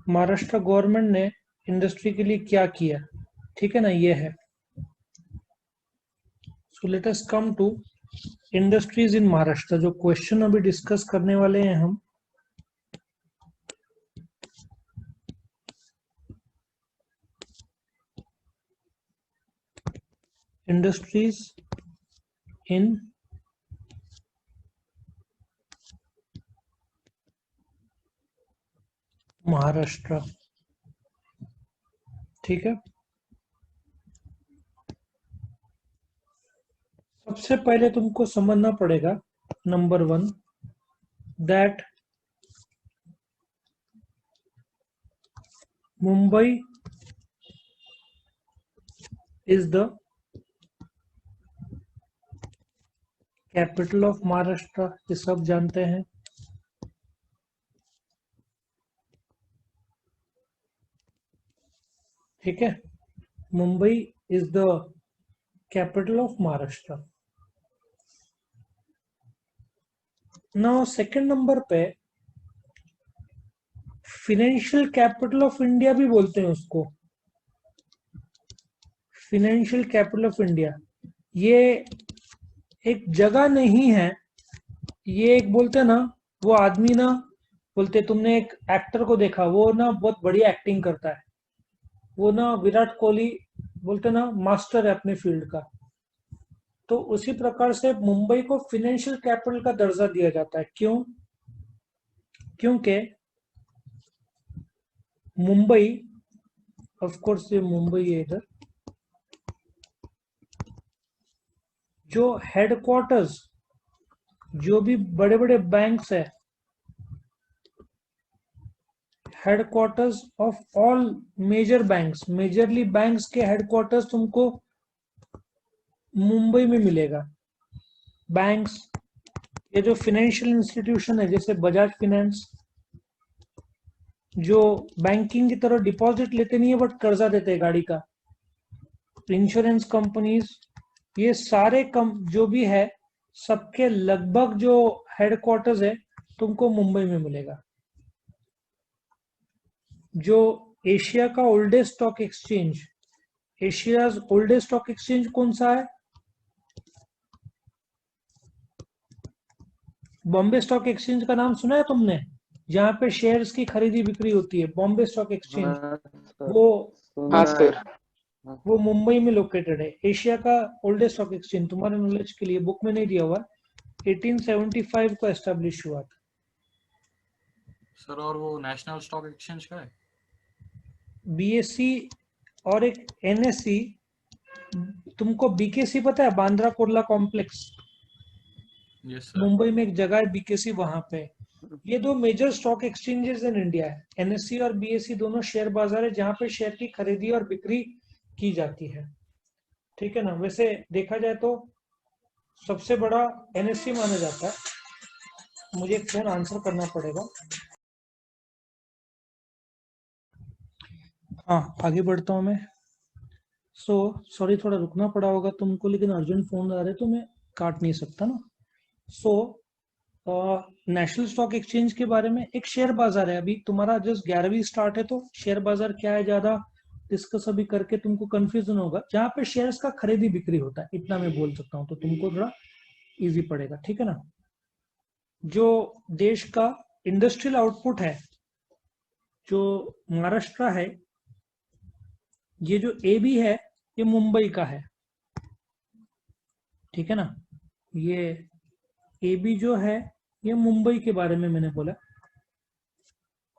Maharashtra government ने industry के लिए क्या किया, ठीक है ना, ये है। So let us come to industries in Maharashtra. जो क्वेश्चन अभी डिस्कस करने वाले हैं हम, इंडस्ट्रीज इन महाराष्ट्र, ठीक है। सबसे पहले तुमको समझना पड़ेगा, number one, that Mumbai is the capital of Maharashtra. ये सब जानते हैं। ठीक है, Mumbai is the capital of Maharashtra. Now second number पे फाइनेंशियल कैपिटल ऑफ इंडिया भी बोलते हैं उसको, फाइनेंशियल कैपिटल ऑफ इंडिया। ये एक जगह नहीं है, ये एक बोलते हैं ना, वो आदमी ना, बोलते तुमने एक एक्टर को देखा, वो ना बहुत बढ़िया एक्टिंग करता है, वो ना विराट कोहली, बोलते ना मास्टर है अपने फील्ड का। तो उसी प्रकार से मुंबई को फाइनेंशियल कैपिटल का दर्जा दिया जाता है। क्यों? क्योंकि मुंबई, ऑफ कोर्स ये मुंबई है इधर, जो हेडक्वार्टर्स, जो भी बड़े बड़े बैंक्स है, headquarters of all major banks, majorly banks के हेडक्वार्टर्स तुमको मुंबई में मिलेगा। बैंक्स, ये जो फाइनेंशियल इंस्टीट्यूशन है जैसे बजाज फाइनेंस, जो बैंकिंग की तरह डिपॉजिट लेते नहीं है बट कर्जा देते हैं गाड़ी का, इंश्योरेंस कंपनीज, ये सारे जो भी है, सबके लगभग जो हेडक्वार्टर्स है तुमको मुंबई में मिलेगा। जो एशिया का oldest stock exchange, Asia's oldest stock exchange कौन सा है? बॉम्बे स्टॉक एक्सचेंज का नाम सुना है तुमने? जहां पे शेयर्स की खरीदी बिक्री होती है, बॉम्बे स्टॉक एक्सचेंज। हाँ सर, वो हाँ सुना है। सर। वो मुंबई में लोकेटेड है। एशिया का ओल्डेस्ट स्टॉक एक्सचेंज, तुम्हारे नॉलेज के लिए, बुक में नहीं दिया हुआ, 1875 को एस्टेब्लिश हुआ था। सर और वो नेशनल स्टॉक एक्सचेंज का है? बीएससी और एक एनएससी। तुमको बीकेसी पता है, Bandra Kurla complex, yes sir. Mumbai में एक जगह है बीकेसी, वहां पे। ये दो major stock exchanges in India है, एनएससी और बीएससी, दोनों शेयर बाजार है जहां पे शेयर की खरीदी और बिक्री की जाती है। ठीक है ना। वैसे देखा जाए तो सबसे बड़ा एनएससी माना जाता है। मुझे एक फोन आंसर करना पड़ेगा। हाँ, आगे बढ़ता हूँ मैं। सॉरी, थोड़ा रुकना पड़ा होगा तुमको, लेकिन अर्जेंट फोन आ रहे तो मैं काट नहीं सकता ना। नेशनल स्टॉक एक्सचेंज के बारे में, एक शेयर बाजार है, अभी तुम्हारा जस्ट 11वीं स्टार्ट है, तो शेयर बाजार क्या है ज्यादा डिस्कस अभी करके तुमको कंफ्यूजन होगा। जहां पे शेयर्स का खरीदी बिक्री होता है, इतना मैं बोल सकता हूँ, तो तुमको थोड़ा इजी पड़ेगा। ठीक है ना। जो देश का इंडस्ट्रियल आउटपुट है, जो महाराष्ट्र है, ये जो ए बी है, ये मुंबई का है। ठीक है ना। ये ए बी जो है, ये मुंबई के बारे में मैंने बोला,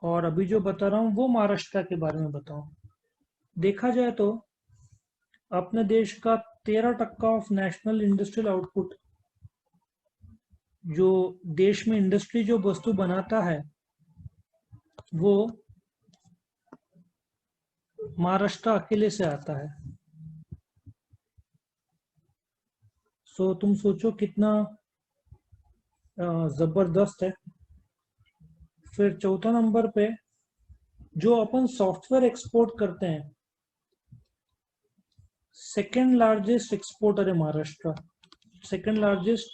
और अभी जो बता रहा हूं वो महाराष्ट्र के बारे में बताऊं। देखा जाए तो अपने देश का 13% ऑफ नेशनल इंडस्ट्रियल आउटपुट, जो देश में इंडस्ट्री जो वस्तु बनाता है, वो महाराष्ट्र अकेले से आता है। तुम सोचो कितना जबरदस्त है। फिर चौथा नंबर पे जो अपन सॉफ्टवेयर एक्सपोर्ट करते हैं, सेकेंड लार्जेस्ट एक्सपोर्टर है महाराष्ट्र, सेकेंड लार्जेस्ट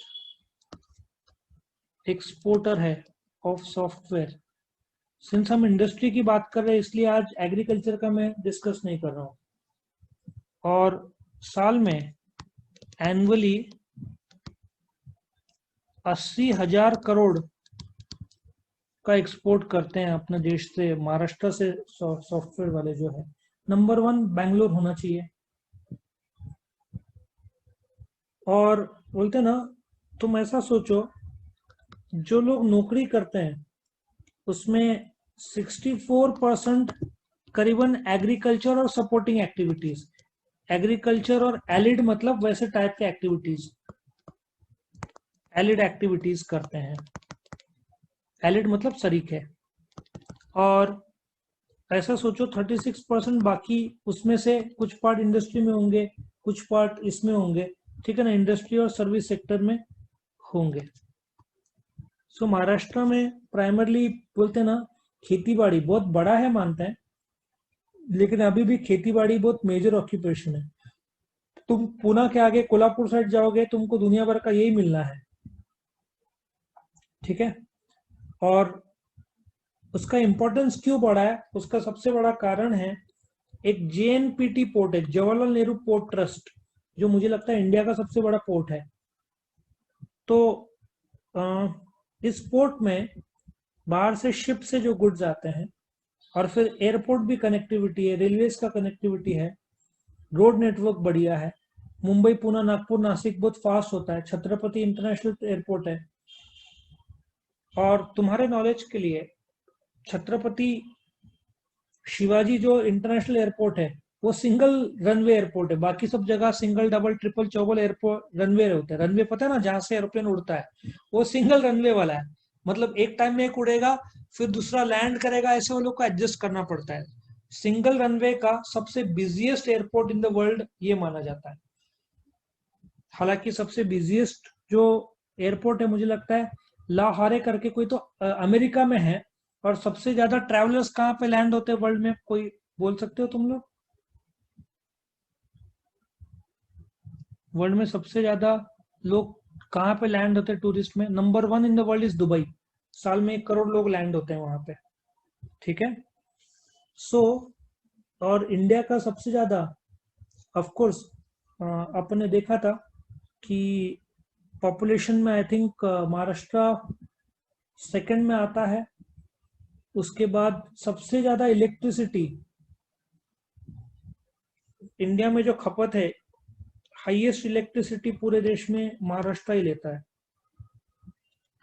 एक्सपोर्टर है ऑफ सॉफ्टवेयर। सिंस हम इंडस्ट्री की बात कर रहे हैं इसलिए आज एग्रीकल्चर का मैं डिस्कस नहीं कर रहा हूँ। और साल में एनुअली 80,000 करोड़ का एक्सपोर्ट करते हैं अपने देश से, महाराष्ट्र से सॉफ्टवेयर वाले जो है। नंबर 1 बैंगलोर होना चाहिए। और बोलते ना, तुम ऐसा सोचो, जो लोग नौकरी करते हैं उसमें 64% करीबन एग्रीकल्चर और सपोर्टिंग एक्टिविटीज, एग्रीकल्चर और एलिड मतलब वैसे टाइप के एक्टिविटीज, एलिड एक्टिविटीज करते हैं। एलिड मतलब शरीक है। और ऐसा सोचो 36% बाकी, उसमें से कुछ पार्ट इंडस्ट्री में होंगे, कुछ पार्ट इसमें होंगे, ठीक है ना, इंडस्ट्री और सर्विस सेक्टर में होंगे। सो महाराष्ट्र में प्राइमरली बोलते ना, खेती बाड़ी बहुत बड़ा है मानते हैं, लेकिन अभी भी खेती बाड़ी बहुत मेजर ऑक्यूपेशन है। तुम पुणे के आगे कोल्हापुर साइड जाओगे, तुमको दुनिया भर का यही मिलना है, ठीक है। और उसका इंपॉर्टेंस क्यों बढ़ा है, उसका सबसे बड़ा कारण है एक जेएनपीटी पोर्ट है, जवाहरलाल नेहरू पोर्ट ट्रस्ट, जो मुझे लगता है इंडिया का सबसे बड़ा पोर्ट है। तो इस पोर्ट में बाहर से शिप से जो गुड्स आते हैं, और फिर एयरपोर्ट भी कनेक्टिविटी है, रेलवेज का कनेक्टिविटी है, रोड नेटवर्क बढ़िया है। मुंबई, पुणे, नागपुर, नासिक बहुत फास्ट होता है, छत्रपति इंटरनेशनल एयरपोर्ट है। और तुम्हारे नॉलेज के लिए, छत्रपति शिवाजी जो इंटरनेशनल एयरपोर्ट है वो सिंगल रनवे एयरपोर्ट है। बाकी सब जगह सिंगल, डबल, ट्रिपल, चौबल एयरपोर्ट रनवे होते हैं। रनवे पता है ना, जहां से एरोप्लेन उड़ता है, वो सिंगल रनवे वाला है। मतलब एक टाइम में एक उड़ेगा, फिर दूसरा लैंड करेगा, ऐसे वो लोग को एडजस्ट करना पड़ता है। सिंगल रनवे का सबसे busiest airport in the world ये माना जाता है। हालांकि सबसे बिजिएस्ट जो एयरपोर्ट है मुझे लगता है लाहौरे करके कोई तो अमेरिका में है। और सबसे ज्यादा ट्रैवलर्स कहाँ पे लैंड होते हैं वर्ल्ड में, कोई बोल सकते हो तुम लोग? वर्ल्ड में सबसे ज्यादा लोग कहाँ पे लैंड होते हैं टूरिस्ट में? Number 1 in the world is Dubai. साल में 1 करोड़ लोग लैंड होते हैं वहां पे, ठीक है। सो और इंडिया का सबसे ज्यादा, ऑफ कोर्स अपने देखा था कि पॉपुलेशन में आई थिंक महाराष्ट्र सेकंड में आता है। उसके बाद सबसे ज्यादा इलेक्ट्रिसिटी इंडिया में जो खपत है, हाईएस्ट इलेक्ट्रिसिटी पूरे देश में महाराष्ट्र ही लेता है।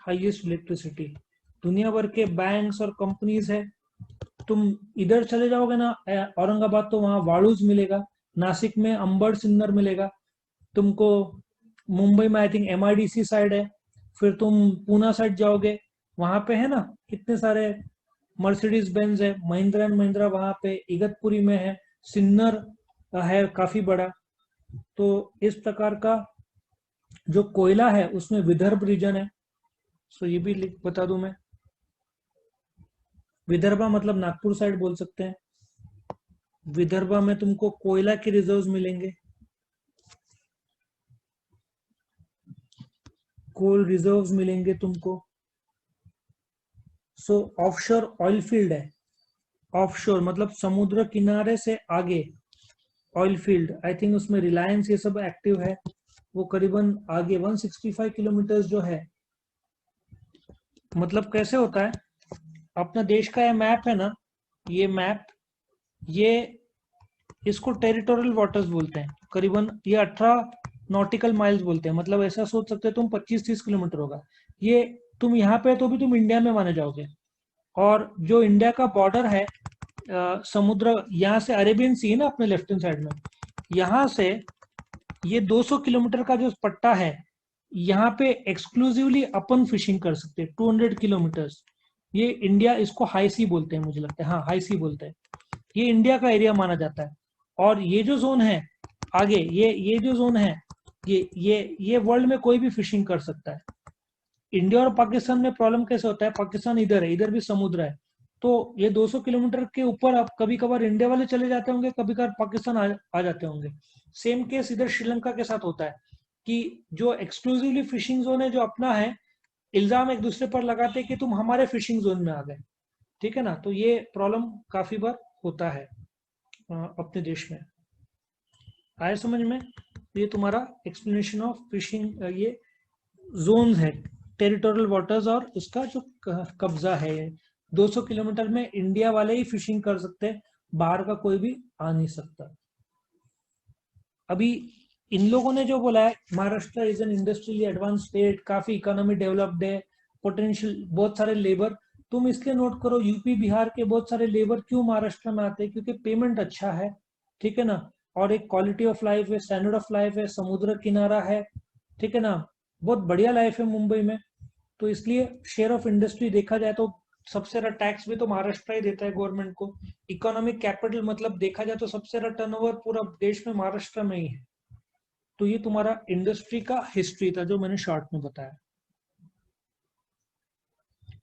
हाईएस्ट इलेक्ट्रिसिटी दुनिया भर के बैंक्स और कंपनीज है। तुम इधर चले जाओगे ना औरंगाबाद, तो वहां वाड़ूज मिलेगा, नासिक में अंबर सिन्नर मिलेगा तुमको, मुंबई में आई थिंक एमआईडीसी साइड है, फिर तुम पूना साइड जाओगे, वहां पे है ना कितने सारे मर्सिडीज बेंज है, महिंद्रा एंड महिंद्रा वहां पे इगतपुरी में है, सिन्नर है काफी बड़ा। तो इस प्रकार का जो कोयला है उसमें विदर्भ रीजन है। सो ये भी बता दूं मैं, विदर्भा मतलब नागपुर साइड बोल सकते हैं। विदर्भा में तुमको कोयला के रिजर्व्स मिलेंगे, कोल रिजर्व्स मिलेंगे तुमको। सो ऑफशोर ऑयल फील्ड है। ऑफशोर मतलब समुद्र किनारे से आगे ऑयल फील्ड, आई थिंक उसमें रिलायंस ये सब एक्टिव है। वो करीबन आगे 165 किलोमीटर जो है। मतलब कैसे होता है, अपना देश का ये मैप है ना, ये मैप, ये इसको टेरिटोरियल वाटर्स बोलते हैं। करीबन ये 18 नॉटिकल माइल्स बोलते हैं। मतलब ऐसा सोच सकते हो तुम 25-30 किलोमीटर होगा ये। तुम यहाँ पे तो भी तुम इंडिया में माने जाओगे। और जो इंडिया का बॉर्डर है, समुद्र यहाँ से अरेबियन सी है ना अपने लेफ्ट हैंड साइड में, यहाँ से ये 200 किलोमीटर का जो पट्टा है, यहाँ पे एक्सक्लूसिवली अपन फिशिंग कर सकते हैं 200 किलोमीटर। ये इंडिया, इसको हाई सी बोलते हैं मुझे लगता है, हाँ हाई सी बोलते हैं। ये इंडिया का एरिया माना जाता है। और ये जो जोन है आगे, ये जो जोन है, ये वर्ल्ड में कोई भी फिशिंग कर सकता है। इंडिया और पाकिस्तान में प्रॉब्लम कैसे होता है, पाकिस्तान इधर है, इधर भी समुद्र है, तो ये 200 किलोमीटर के ऊपर आप कभी कभार इंडिया वाले चले जाते होंगे, कभी कभार पाकिस्तान आ जाते होंगे। सेम केस इधर श्रीलंका के साथ होता है कि जो एक्सक्लूसिवली फिशिंग जोन है जो अपना है, इल्जाम एक दूसरे पर लगाते हैं कि तुम हमारे फिशिंग जोन में आ गए। ठीक है ना। तो ये प्रॉब्लम काफी बार होता है अपने देश में। आया समझ में? ये तुम्हारा एक्सप्लेनेशन ऑफ फिशिंग, ये जोन है, टेरिटोरियल वाटर्स, और इसका जो कब्जा है 200 किलोमीटर में इंडिया वाले ही फिशिंग कर सकते हैं, बाहर का कोई भी आ नहीं सकता। अभी इन लोगों ने जो बोला है Maharashtra is an industrially advance state, काफी इकोनॉमी डेवलप्ड है, पोटेंशियल बहुत सारे लेबर, तुम इसलिए नोट करो यूपी बिहार के बहुत सारे लेबर क्यों महाराष्ट्र में आते हैं, क्योंकि पेमेंट अच्छा है, ठीक है ना, और एक क्वालिटी ऑफ लाइफ है, स्टैंडर्ड ऑफ लाइफ है, समुद्र किनारा है, ठीक है ना, बहुत बढ़िया लाइफ है मुंबई में। तो इसलिए शेयर ऑफ इंडस्ट्री देखा जाए तो सबसे ज्यादा टैक्स भी तो महाराष्ट्र ही देता है गवर्नमेंट को। इकोनॉमिक कैपिटल मतलब देखा जाए तो सबसे ज्यादा टर्नओवर पूरा देश में महाराष्ट्र में ही है। तो ये तुम्हारा इंडस्ट्री का हिस्ट्री था जो मैंने शॉर्ट में बताया।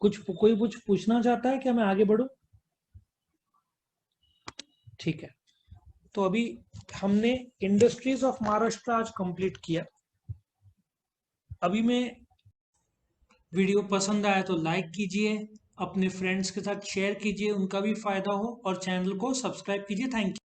कोई कुछ पूछना चाहता है क्या, मैं आगे बढ़ूं? ठीक है, तो अभी हमने इंडस्ट्रीज ऑफ महाराष्ट्र आज कंप्लीट किया। अभी मैं, वीडियो पसंद आया तो लाइक कीजिए, अपने फ्रेंड्स के साथ शेयर कीजिए, उनका भी फायदा हो, और चैनल को सब्सक्राइब कीजिए। Thank you.